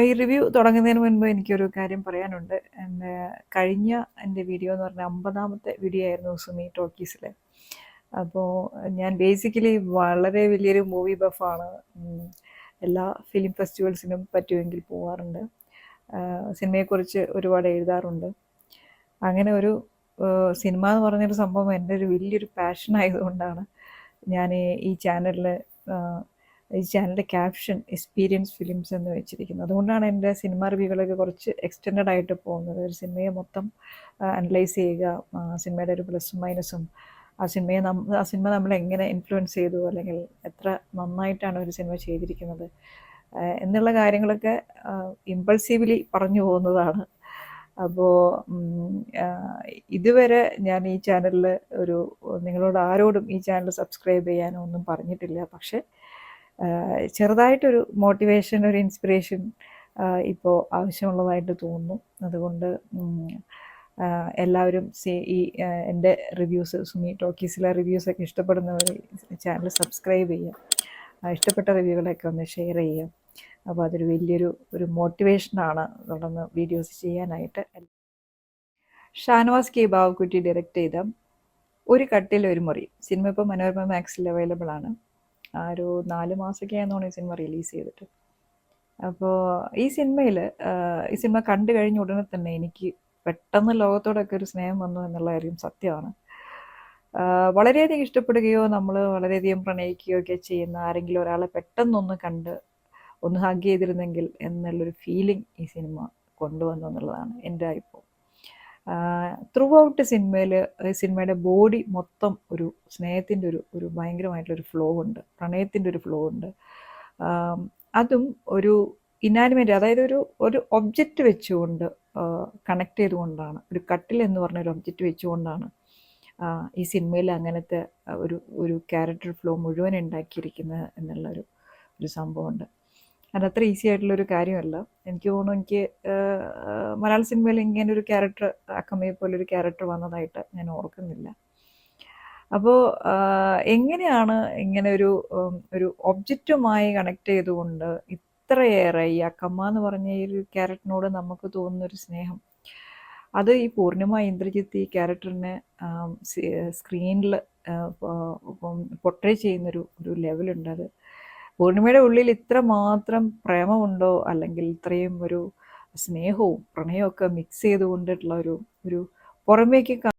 ഈ റിവ്യൂ തുടങ്ങുന്നതിന് മുൻപ് എനിക്കൊരു കാര്യം പറയാനുണ്ട്. കഴിഞ്ഞ എൻ്റെ വീഡിയോ എന്ന് പറഞ്ഞാൽ 50ാമത്തെ വീഡിയോ ആയിരുന്നു സുമി ടോക്കീസിൽ. അപ്പോൾ ഞാൻ ബേസിക്കലി വളരെ വലിയൊരു മൂവി ബഫാണ്. എല്ലാ ഫിലിം ഫെസ്റ്റിവൽസിനും പറ്റുമെങ്കിൽ പോവാറുണ്ട്. സിനിമയെക്കുറിച്ച് ഒരുപാട് എഴുതാറുണ്ട്. അങ്ങനെ ഒരു സിനിമ എന്ന് പറഞ്ഞൊരു സംഭവം എൻ്റെ ഒരു വലിയൊരു പാഷൻ ആയതുകൊണ്ടാണ് ഞാൻ ഈ ചാനലിൻ്റെ ക്യാപ്ഷൻ എക്സ്പീരിയൻസ് ഫിലിംസ് എന്ന് വെച്ചിരിക്കുന്നത്. അതുകൊണ്ടാണ് എൻ്റെ സിനിമ റിവ്യൂകളൊക്കെ കുറച്ച് എക്സ്റ്റെൻഡഡ് ആയിട്ട് പോകുന്നത്. ഒരു സിനിമയെ മൊത്തം അനലൈസ് ചെയ്യുക, സിനിമയുടെ ഒരു പ്ലസും മൈനസും, ആ സിനിമ നമ്മളെ എങ്ങനെ ഇൻഫ്ലുവൻസ് ചെയ്തു, അല്ലെങ്കിൽ എത്ര നന്നായിട്ടാണ് ഒരു സിനിമ ചെയ്തിരിക്കുന്നത് എന്നുള്ള കാര്യങ്ങളൊക്കെ ഇമ്പൾസീവ്ലി പറഞ്ഞു പോകുന്നതാണ്. അപ്പോൾ ഇതുവരെ ഞാൻ ഈ ചാനലിൽ നിങ്ങളോട് ആരോടും ഈ ചാനൽ സബ്സ്ക്രൈബ് ചെയ്യാനോ ഒന്നും പറഞ്ഞിട്ടില്ല. പക്ഷേ ചെറുതായിട്ടൊരു മോട്ടിവേഷൻ, ഒരു ഇൻസ്പിറേഷൻ ഇപ്പോൾ ആവശ്യമുള്ളതായിട്ട് തോന്നുന്നു. അതുകൊണ്ട് എല്ലാവരും എൻ്റെ റിവ്യൂസ്, സുമി ടോക്കീസിലെ റിവ്യൂസൊക്കെ ഇഷ്ടപ്പെടുന്നവർ ചാനൽ സബ്സ്ക്രൈബ് ചെയ്യുക, ഇഷ്ടപ്പെട്ട റിവ്യൂകളൊക്കെ ഒന്ന് ഷെയർ ചെയ്യുക. അപ്പോൾ അതൊരു വലിയൊരു മോട്ടിവേഷനാണ് തുടർന്ന് വീഡിയോസ് ചെയ്യാനായിട്ട്. ഷാനവാസ് കെ ബാവക്കുട്ടി ഡയറക്റ്റ് ചെയ്ത ഒരു കട്ടിൽ ഒരു മുറി സിനിമ ഇപ്പോൾ മനോരമ മാക്സിൽ അവൈലബിൾ ആണ്. ഒരു 4 മാസമൊക്കെ ആണെന്നാണ് ഈ സിനിമ റിലീസ് ചെയ്തിട്ട്. അപ്പോൾ ഈ സിനിമ കണ്ടു കഴിഞ്ഞ ഉടനെ തന്നെ എനിക്ക് പെട്ടെന്ന് ലോകത്തോടൊക്കെ ഒരു സ്നേഹം വന്നു എന്നുള്ള കാര്യം സത്യമാണ്. വളരെയധികം ഇഷ്ടപ്പെടുകയോ നമ്മൾ വളരെയധികം പ്രണയിക്കുകയോ ഒക്കെ ചെയ്യുന്ന ആരെങ്കിലും ഒരാളെ പെട്ടെന്നൊന്ന് കണ്ട് ഒന്ന് ഹഗ് ചെയ്തിരുന്നെങ്കിൽ എന്നുള്ളൊരു ഫീലിംഗ് ഈ സിനിമ കൊണ്ടുവന്നു എന്നുള്ളതാണ് എൻ്റെ അഭിപ്രായം. ത്രൂ ഔട്ട് സിനിമയുടെ ബോഡി മൊത്തം ഒരു സ്നേഹത്തിൻ്റെ ഒരു ഭയങ്കരമായിട്ടുള്ളൊരു ഫ്ലോ ഉണ്ട്, പ്രണയത്തിൻ്റെ ഒരു ഫ്ലോ ഉണ്ട്. അതും ഒരു ഇനാനിമേറ്റ്, അതായത് ഒരു ഒബ്ജക്റ്റ് വെച്ചുകൊണ്ട് കണക്ട് ചെയ്തുകൊണ്ടാണ്, ഒരു കട്ടിൽ എന്ന് പറഞ്ഞൊരു ഒബ്ജക്റ്റ് വെച്ചുകൊണ്ടാണ് ഈ സിനിമയിൽ അങ്ങനത്തെ ഒരു ക്യാരക്ടർ ഫ്ലോ മുഴുവൻ ഉണ്ടാക്കിയിരിക്കുന്നത് എന്നുള്ളൊരു സംഭവമുണ്ട്. അതത്ര ഈസി ആയിട്ടുള്ളൊരു കാര്യമല്ല. എനിക്ക് തോന്നുന്നു, എനിക്ക് മലയാള സിനിമയിൽ ഇങ്ങനൊരു ക്യാരക്ടർ, അക്കമ്മയെ പോലൊരു ക്യാരക്ടർ വന്നതായിട്ട് ഞാൻ ഓർക്കുന്നില്ല. അപ്പോൾ എങ്ങനെയാണ് ഇങ്ങനെ ഒരു ഒബ്ജക്റ്റുമായി കണക്ട് ചെയ്തുകൊണ്ട് ഇത്രയേറെ ഈ അക്കമ്മ എന്ന് പറഞ്ഞ ഈ ഒരു ക്യാരക്ടറിനോട് നമുക്ക് തോന്നുന്നൊരു സ്നേഹം, അത് ഈ പൂർണിമ ഇന്ദ്രജിത്ത് ഈ ക്യാരക്ടറിനെ സ്ക്രീനിൽ പൊർട്രേ ചെയ്യുന്നൊരു ലെവലുണ്ട്. അത് പൂർണിമയുടെ ഉള്ളിൽ ഇത്ര മാത്രം പ്രേമമുണ്ടോ, അല്ലെങ്കിൽ ഇത്രയും ഒരു സ്നേഹവും പ്രണയവും ഒക്കെ മിക്സ് ചെയ്തുകൊണ്ടിട്ടുള്ള ഒരു പുറമേക്ക്